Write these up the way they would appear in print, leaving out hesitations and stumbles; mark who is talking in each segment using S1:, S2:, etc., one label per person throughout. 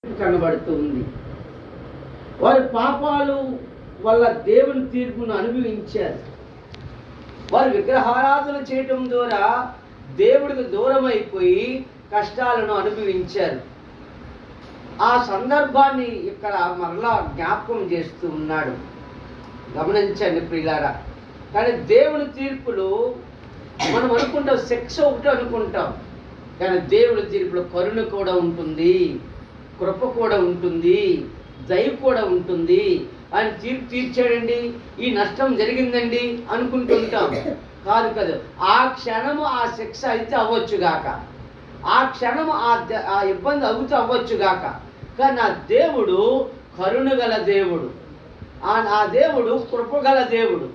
S1: కనబడుతూ ఉంది. వారి పాపాలు వల్ల దేవుని తీర్పును అనుభవించారు. వారు విగ్రహారాధన చేయటం ద్వారా దేవుడికి దూరం అయిపోయి కష్టాలను అనుభవించారు. ఆ సందర్భాన్ని ఇక్కడ మరలా జ్ఞాపకం చేస్తూ ఉన్నాడు. గమనించండి ప్రియులారా. కానీ దేవుని తీర్పులు మనం అనుకుంటాం శిక్ష ఒకటి అనుకుంటాం, కానీ దేవుని తీర్పులో కరుణ కూడా ఉంటుంది, కృప కూడా ఉంటుంది, దయ కూడా ఉంటుంది. ఆయన తీర్పు తీర్చాడండి, ఈ నష్టం జరిగిందండి అనుకుంటుంటాం. కాదు కదా, ఆ క్షణము ఆ శిక్ష అయితే అవ్వచ్చుగాక, ఆ క్షణము ఆ ఇబ్బంది అవుతూ అవ్వచ్చుగాక, కానీ నా దేవుడు కరుణగల దేవుడు, ఆ దేవుడు కృపగల దేవుడు,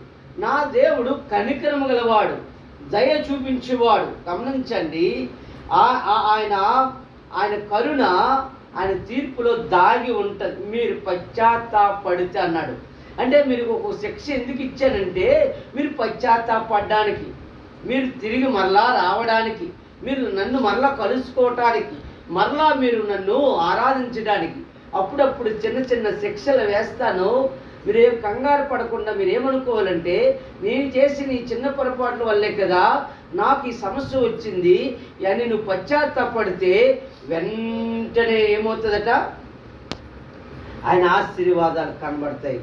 S1: నా దేవుడు కనికరము గలవాడు, దయ చూపించేవాడు. గమనించండి, ఆయన కరుణ ఆయన తీర్పులో దాగి ఉంటుంది. మీరు పశ్చాత్తాపడితే అన్నాడు. అంటే మీరు ఒక శిక్ష ఎందుకు ఇచ్చానంటే మీరు పశ్చాత్తాపడడానికి, మీరు తిరిగి మరలా రావడానికి, మీరు నన్ను మరలా కలుసుకోవటానికి, మరలా మీరు నన్ను ఆరాధించడానికి. అప్పుడప్పుడు చిన్న చిన్న శిక్షలు వేస్తాను. మీరేం కంగారు పడకుండా మీరేమనుకోవాలంటే నేను చేసిన ఈ చిన్న పొరపాట్ల వల్లే కదా నాకు ఈ సమస్య వచ్చింది అని నువ్వు పశ్చాత్తాపడితే వెంటనే ఏమవుతుందట, ఆయన ఆశీర్వాదాలు కనబడతాయి.